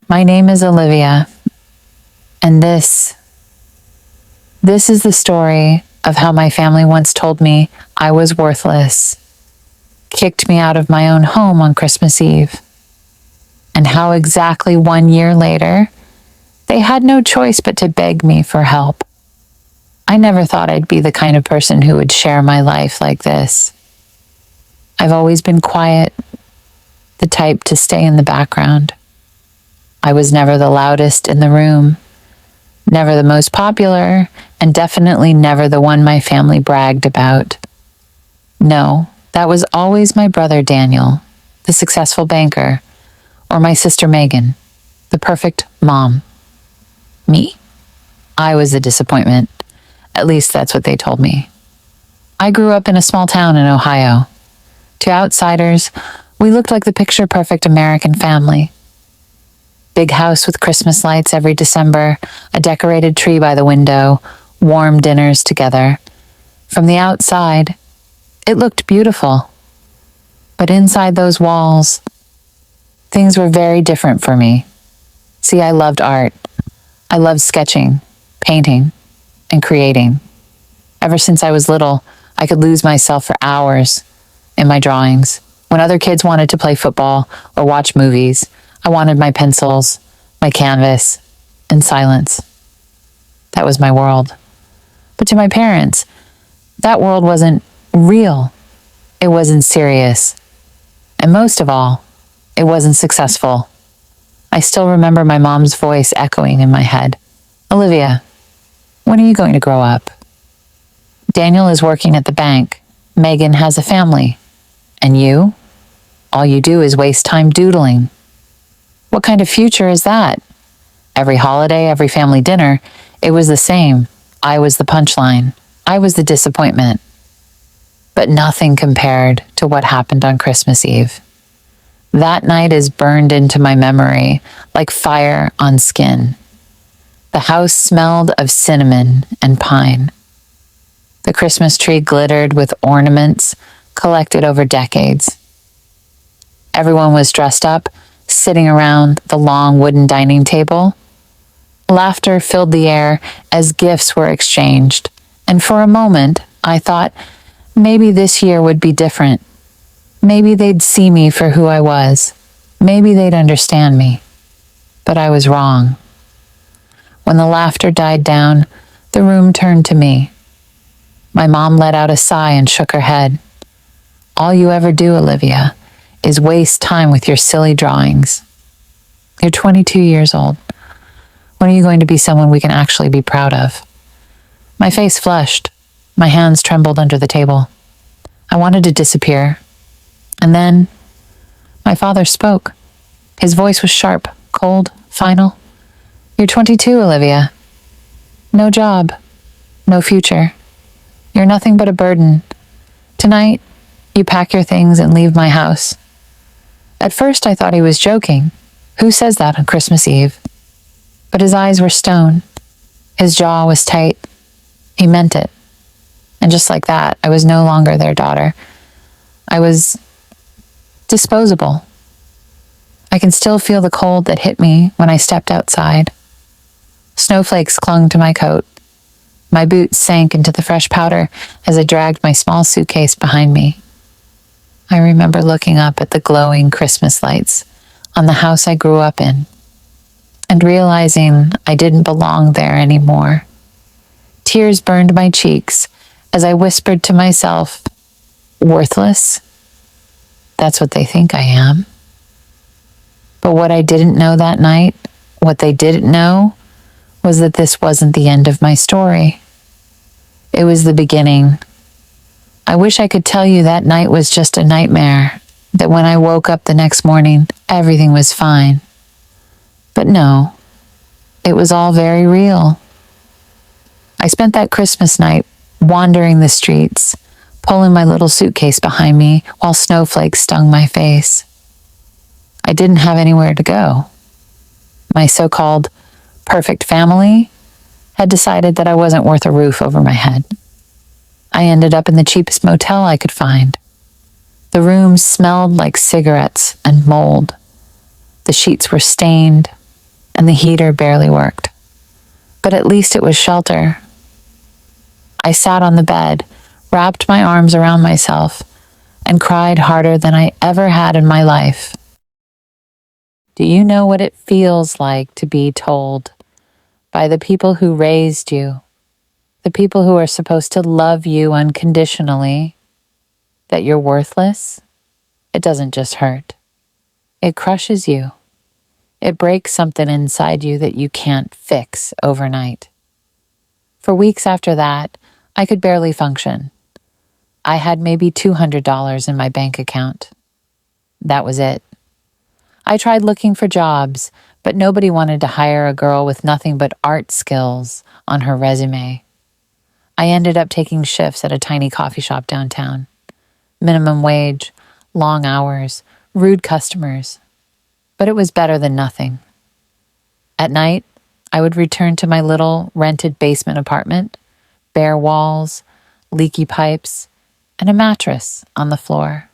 My name is Olivia, and this is the story of how my family once told me I was worthless, kicked me out of my own home on Christmas Eve, and how exactly 1 year later, they had no choice but to beg me for help. I never thought I'd be the kind of person who would share my life like this. I've always been quiet, the type to stay in the background. I was never the loudest in the room, never the most popular, and definitely never the one my family bragged about. No, that was always my brother Daniel, the successful banker, or my sister Megan, the perfect mom. Me? I was the disappointment. At least that's what they told me. I grew up in a small town in Ohio. To outsiders, we looked like the picture-perfect American family. Big house with Christmas lights every December, a decorated tree by the window, warm dinners together. From the outside, it looked beautiful. But inside those walls, things were very different for me. See, I loved art. I loved sketching, painting, and creating. Ever since I was little, I could lose myself for hours in my drawings. When other kids wanted to play football or watch movies, I wanted my pencils, my canvas, and silence. That was my world. But to my parents, that world wasn't real. It wasn't serious. And most of all, it wasn't successful. I still remember my mom's voice echoing in my head. Olivia, when are you going to grow up? Daniel is working at the bank. Megan has a family. And you? All you do is waste time doodling. What kind of future is that? Every holiday, every family dinner, it was the same. I was the punchline. I was the disappointment. But nothing compared to what happened on Christmas Eve. That night is burned into my memory like fire on skin. The house smelled of cinnamon and pine. The Christmas tree glittered with ornaments collected over decades. Everyone was dressed up, sitting around the long wooden dining table. Laughter filled the air as gifts were exchanged, and for a moment, I thought maybe this year would be different. Maybe they'd see me for who I was. Maybe they'd understand me. But I was wrong. When the laughter died down, the room turned to me. My mom let out a sigh and shook her head. All you ever do, Olivia, is waste time with your silly drawings. You're 22 years old. When are you going to be someone we can actually be proud of? My face flushed. My hands trembled under the table. I wanted to disappear. And then, my father spoke. His voice was sharp, cold, final. You're 22, Olivia. No job. No future. You're nothing but a burden. Tonight, you pack your things and leave my house. At first, I thought he was joking. Who says that on Christmas Eve? But his eyes were stone. His jaw was tight. He meant it. And just like that, I was no longer their daughter. I was disposable. I can still feel the cold that hit me when I stepped outside. Snowflakes clung to my coat. My boots sank into the fresh powder as I dragged my small suitcase behind me. I remember looking up at the glowing Christmas lights on the house I grew up in and realizing I didn't belong there anymore. Tears burned my cheeks as I whispered to myself, worthless? That's what they think I am. But what I didn't know that night, what they didn't know, was that this wasn't the end of my story. It was the beginning. I wish I could tell you that night was just a nightmare, that when I woke up the next morning, everything was fine. But no, it was all very real. I spent that Christmas night wandering the streets, pulling my little suitcase behind me while snowflakes stung my face. I didn't have anywhere to go. My so-called perfect family had decided that I wasn't worth a roof over my head. I ended up in the cheapest motel I could find. The room smelled like cigarettes and mold. The sheets were stained, and the heater barely worked. But at least it was shelter. I sat on the bed, wrapped my arms around myself, and cried harder than I ever had in my life. Do you know what it feels like to be told by the people who raised you, the people who are supposed to love you unconditionally, that you're worthless? It doesn't just hurt. It crushes you. It breaks something inside you that you can't fix overnight. For weeks after that, I could barely function. I had maybe $200 in my bank account. That was it. I tried looking for jobs, but nobody wanted to hire a girl with nothing but art skills on her resume. I ended up taking shifts at a tiny coffee shop downtown. Minimum wage, long hours, rude customers. But it was better than nothing. At night, I would return to my little rented basement apartment, bare walls, leaky pipes, and a mattress on the floor.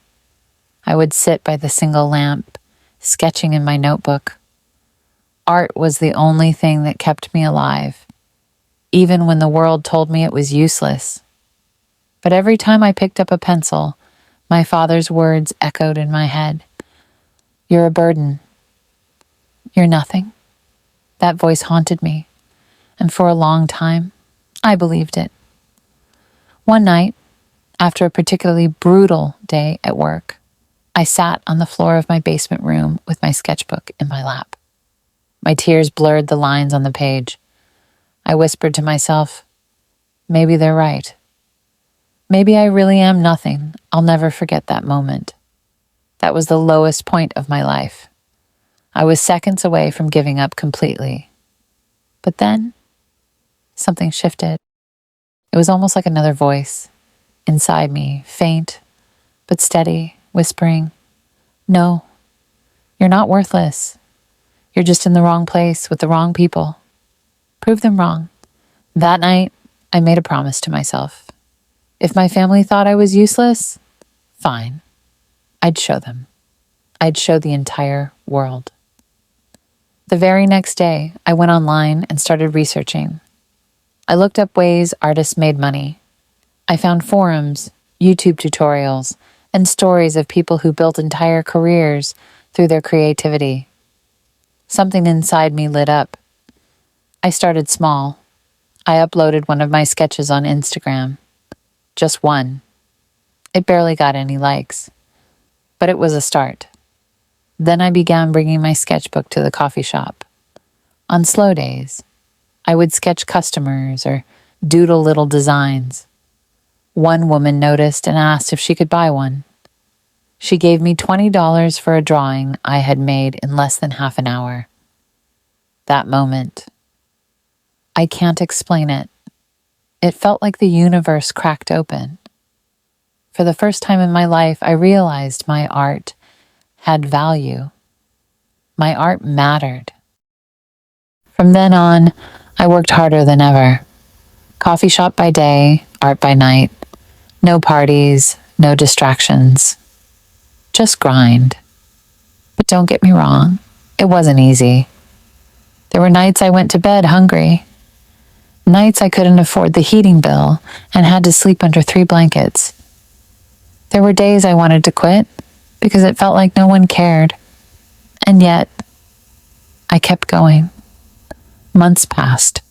I would sit by the single lamp, sketching in my notebook. Art was the only thing that kept me alive, even when the world told me it was useless. But every time I picked up a pencil, my father's words echoed in my head. You're a burden. You're nothing. That voice haunted me, and for a long time, I believed it. One night, after a particularly brutal day at work, I sat on the floor of my basement room with my sketchbook in my lap. My tears blurred the lines on the page. I whispered to myself, maybe they're right. Maybe I really am nothing. I'll never forget that moment. That was the lowest point of my life. I was seconds away from giving up completely. But then, something shifted. It was almost like another voice inside me, faint but steady, whispering, no, you're not worthless. You're just in the wrong place with the wrong people. Prove them wrong. That night, I made a promise to myself. If my family thought I was useless, fine. I'd show them. I'd show the entire world. The very next day, I went online and started researching. I looked up ways artists made money. I found forums, YouTube tutorials, and stories of people who built entire careers through their creativity. Something inside me lit up. I started small. I uploaded one of my sketches on Instagram. Just one. It barely got any likes, but it was a start. Then I began bringing my sketchbook to the coffee shop. On slow days, I would sketch customers or doodle little designs. One woman noticed and asked if she could buy one. She gave me $20 for a drawing I had made in less than half an hour. That moment, I can't explain it. It felt like the universe cracked open. For the first time in my life, I realized my art had value. My art mattered. From then on, I worked harder than ever. Coffee shop by day, art by night. No parties, no distractions. Just grind. But don't get me wrong, it wasn't easy. There were nights I went to bed hungry. Nights I couldn't afford the heating bill and had to sleep under 3 blankets. There were days I wanted to quit because it felt like no one cared. And yet, I kept going. Months passed.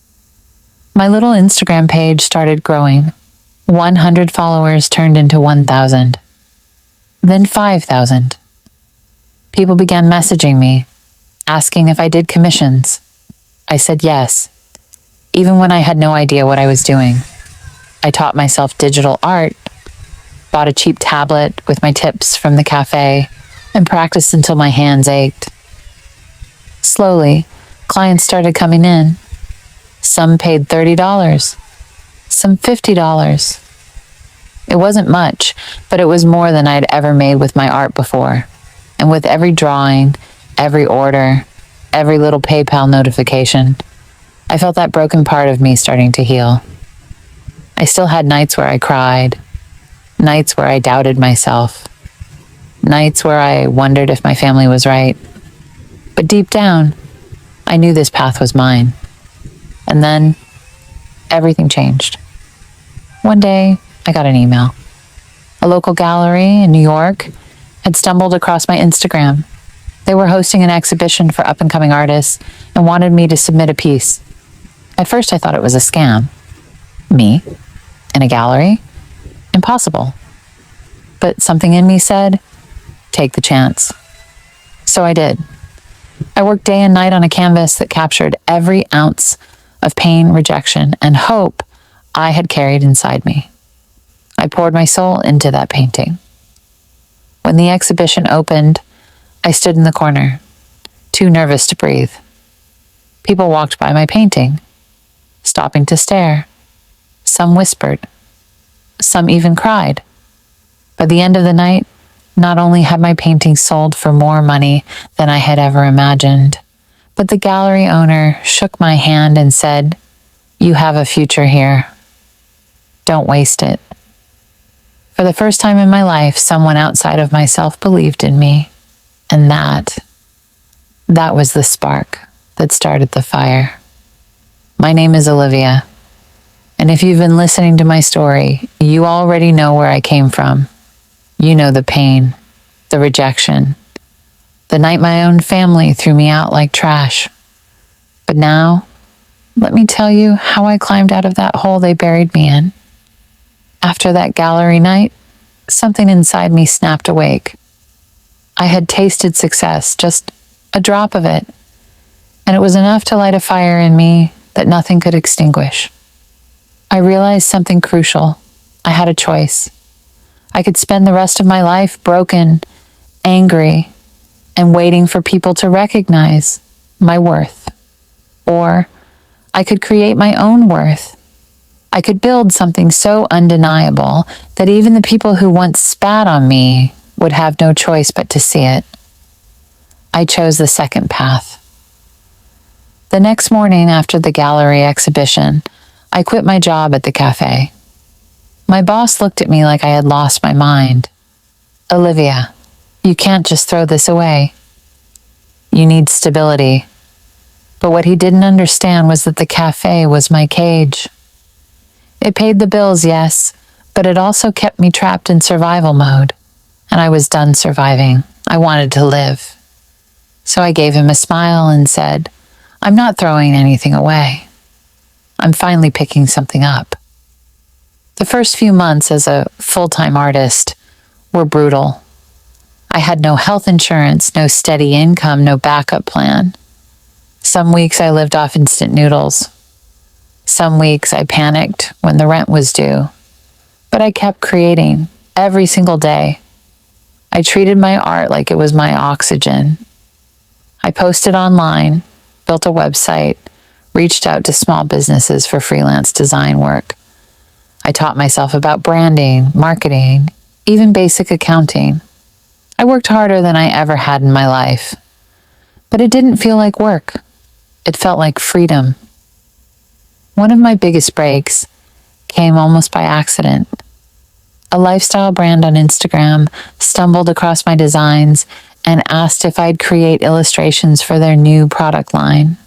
My little Instagram page started growing. 100 followers turned into 1,000. Then 5,000. People began messaging me, asking if I did commissions. I said yes, even when I had no idea what I was doing. I taught myself digital art, bought a cheap tablet with my tips from the cafe, and practiced until my hands ached. Slowly, clients started coming in. Some paid $30, some $50. It wasn't much, but it was more than I'd ever made with my art before. And with every drawing, every order, every little PayPal notification, I felt that broken part of me starting to heal. I still had nights where I cried, nights where I doubted myself, nights where I wondered if my family was right. But deep down, I knew this path was mine. And then everything changed. One day, I got an email. A local gallery in New York had stumbled across my Instagram. They were hosting an exhibition for up-and-coming artists and wanted me to submit a piece. At first, I thought it was a scam. Me? In a gallery? Impossible. But something in me said, take the chance. So I did. I worked day and night on a canvas that captured every ounce of pain, rejection, and hope I had carried inside me. I poured my soul into that painting. When the exhibition opened, I stood in the corner, too nervous to breathe. People walked by my painting, stopping to stare. Some whispered. Some even cried. By the end of the night, not only had my painting sold for more money than I had ever imagined, but the gallery owner shook my hand and said, "You have a future here. Don't waste it." For the first time in my life, someone outside of myself believed in me. And that was the spark that started the fire. My name is Olivia. And if you've been listening to my story, you already know where I came from. You know the pain, the rejection, the night my own family threw me out like trash. But now, let me tell you how I climbed out of that hole they buried me in. After that gallery night, something inside me snapped awake. I had tasted success, just a drop of it, and it was enough to light a fire in me that nothing could extinguish. I realized something crucial. I had a choice. I could spend the rest of my life broken, angry, and waiting for people to recognize my worth. Or I could create my own worth. I could build something so undeniable that even the people who once spat on me would have no choice but to see it. I chose the second path. The next morning after the gallery exhibition, I quit my job at the cafe. My boss looked at me like I had lost my mind. "Olivia, you can't just throw this away. You need stability." But what he didn't understand was that the cafe was my cage. It paid the bills, yes, but it also kept me trapped in survival mode. And I was done surviving. I wanted to live. So I gave him a smile and said, "I'm not throwing anything away. I'm finally picking something up." The first few months as a full-time artist were brutal. I had no health insurance, no steady income, no backup plan. Some weeks I lived off instant noodles. Some weeks I panicked when the rent was due. But I kept creating every single day. I treated my art like it was my oxygen. I posted online, built a website, reached out to small businesses for freelance design work. I taught myself about branding, marketing, even basic accounting. I worked harder than I ever had in my life. But it didn't feel like work. It felt like freedom. One of my biggest breaks came almost by accident. A lifestyle brand on Instagram stumbled across my designs and asked if I'd create illustrations for their new product line.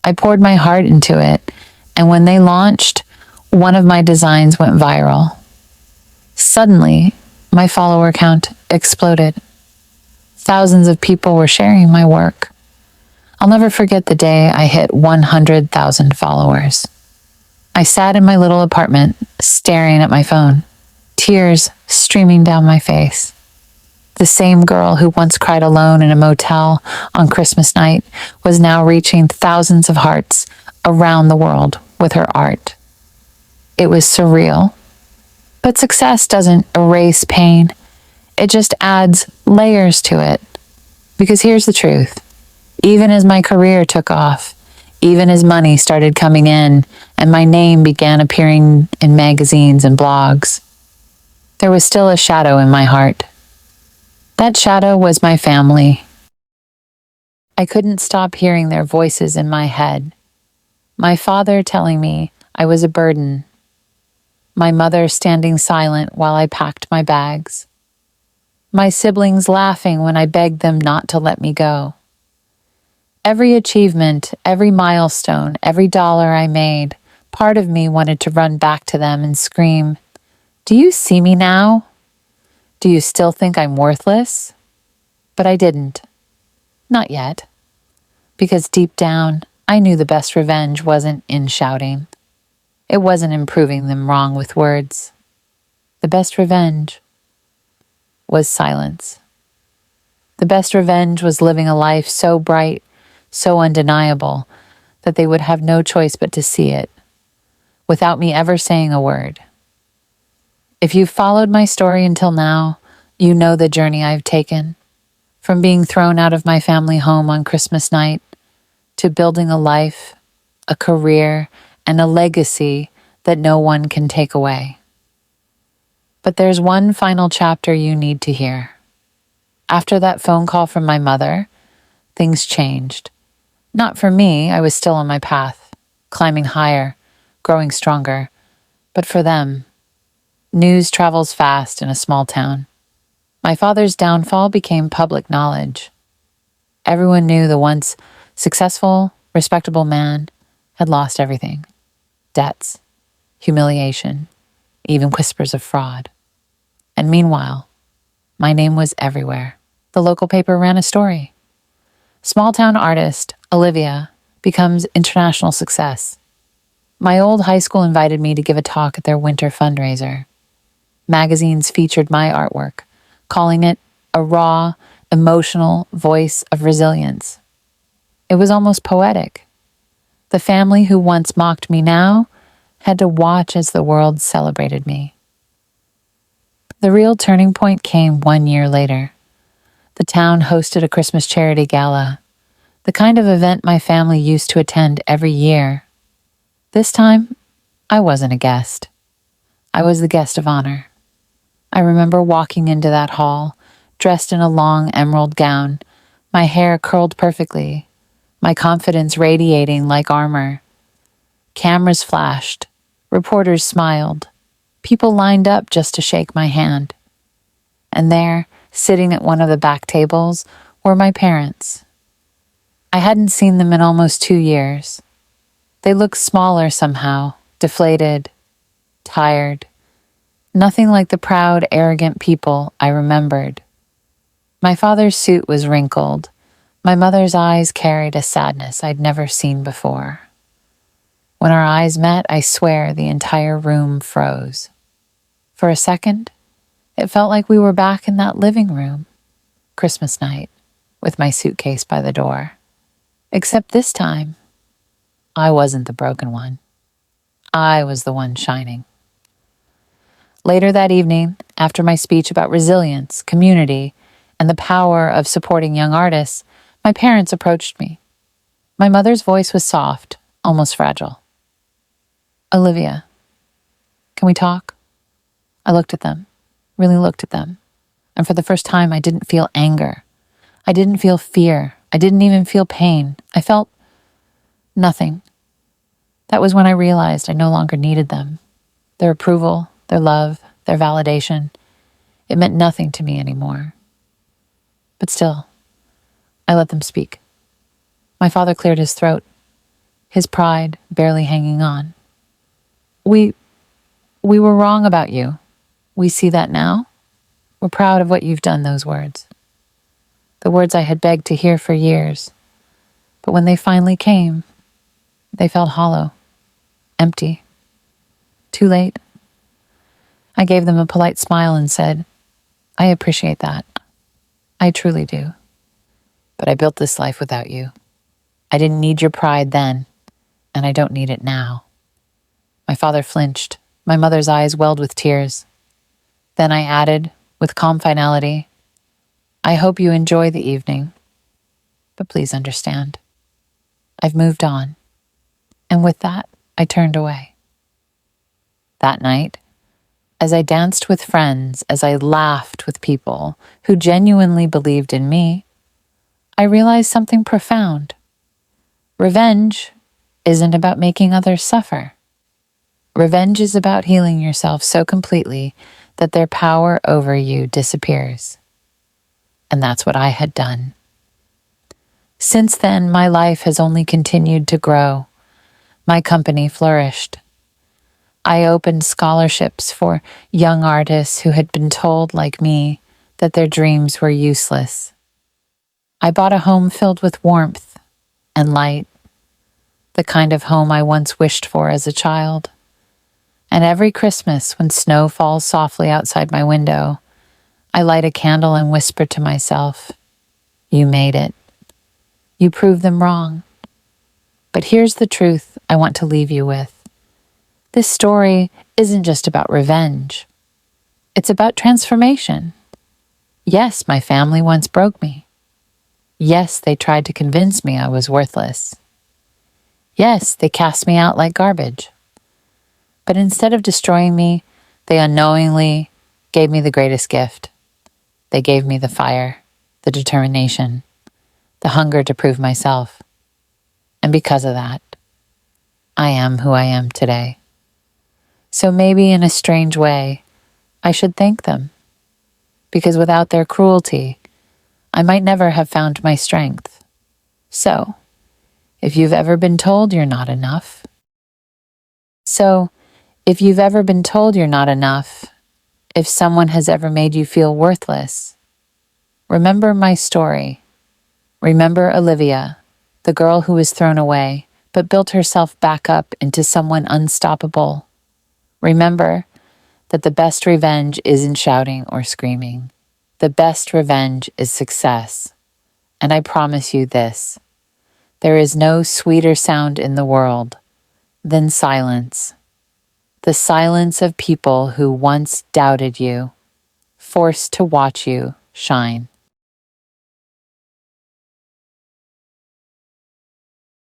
I poured my heart into it, and when they launched, one of my designs went viral. Suddenly, my follower count exploded. Thousands of people were sharing my work. I'll never forget the day I hit 100,000 followers. I sat in my little apartment, staring at my phone, tears streaming down my face. The same girl who once cried alone in a motel on Christmas night was now reaching thousands of hearts around the world with her art. It was surreal. But success doesn't erase pain. It just adds layers to it. Because here's the truth. Even as my career took off, even as money started coming in and my name began appearing in magazines and blogs, there was still a shadow in my heart. That shadow was my family. I couldn't stop hearing their voices in my head. My father telling me I was a burden. My mother standing silent while I packed my bags. My siblings laughing when I begged them not to let me go. Every achievement, every milestone, every dollar I made, part of me wanted to run back to them and scream, "Do you see me now? Do you still think I'm worthless?" But I didn't. Not yet. Because deep down, I knew the best revenge wasn't in shouting. It wasn't in proving them wrong with words. The best revenge was silence. The best revenge was living a life so bright, so undeniable, that they would have no choice but to see it, without me ever saying a word. If you've followed my story until now, you know the journey I've taken, from being thrown out of my family home on Christmas night, to building a life, a career, and a legacy that no one can take away. But there's one final chapter you need to hear. After that phone call from my mother, things changed. Not for me, I was still on my path, climbing higher, growing stronger. But for them, news travels fast in a small town. My father's downfall became public knowledge. Everyone knew the once successful, respectable man had lost everything. Debts, humiliation, even whispers of fraud. And meanwhile, my name was everywhere. The local paper ran a story. Small-town artist, Olivia, becomes international success. My old high school invited me to give a talk at their winter fundraiser. Magazines featured my artwork, calling it a raw, emotional voice of resilience. It was almost poetic. The family who once mocked me now had to watch as the world celebrated me. The real turning point came 1 year later. The town hosted a Christmas charity gala, the kind of event my family used to attend every year. This time, I wasn't a guest. I was the guest of honor. I remember walking into that hall, dressed in a long emerald gown, my hair curled perfectly, my confidence radiating like armor. Cameras flashed, reporters smiled, people lined up just to shake my hand. And there, sitting at one of the back tables, were my parents. I hadn't seen them in almost 2 years. They looked smaller somehow, deflated, tired. Nothing like the proud, arrogant people I remembered. My father's suit was wrinkled. My mother's eyes carried a sadness I'd never seen before. When our eyes met, I swear the entire room froze. For a second, it felt like we were back in that living room, Christmas night, with my suitcase by the door. Except this time, I wasn't the broken one. I was the one shining. Later that evening, after my speech about resilience, community, and the power of supporting young artists, my parents approached me. My mother's voice was soft, almost fragile. "Olivia, can we talk?" I looked at them, really looked at them, and for the first time I didn't feel anger. I didn't feel fear. I didn't even feel pain. I felt nothing. That was when I realized I no longer needed them. Their approval, their love, their validation. It meant nothing to me anymore. But still, I let them speak. My father cleared his throat, his pride barely hanging on. We were wrong about you. We see that now. We're proud of what you've done," those words. The words I had begged to hear for years. But when they finally came, they felt hollow, empty. Too late. I gave them a polite smile and said, "I appreciate that. I truly do. But I built this life without you. I didn't need your pride then, and I don't need it now." My father flinched. My mother's eyes welled with tears. Then I added, with calm finality, "I hope you enjoy the evening, but please understand. I've moved on." And with that, I turned away. That night, as I danced with friends, as I laughed with people who genuinely believed in me, I realized something profound. Revenge isn't about making others suffer. Revenge is about healing yourself so completely that their power over you disappears. And that's what I had done. Since then, my life has only continued to grow. My company flourished. I opened scholarships for young artists who had been told, like me, that their dreams were useless. I bought a home filled with warmth and light, the kind of home I once wished for as a child. And every Christmas, when snow falls softly outside my window, I light a candle and whisper to myself, "You made it. You proved them wrong." But here's the truth I want to leave you with. This story isn't just about revenge. It's about transformation. Yes, my family once broke me. Yes, they tried to convince me I was worthless. Yes, they cast me out like garbage. But instead of destroying me, they unknowingly gave me the greatest gift. They gave me the fire, the determination, the hunger to prove myself. And because of that, I am who I am today. So maybe in a strange way, I should thank them. Because without their cruelty, I might never have found my strength. So, if you've ever been told you're not enough, if someone has ever made you feel worthless, remember my story. Remember Olivia, the girl who was thrown away, but built herself back up into someone unstoppable. Remember that the best revenge isn't shouting or screaming. The best revenge is success. And I promise you this, there is no sweeter sound in the world than silence. The silence of people who once doubted you, forced to watch you shine.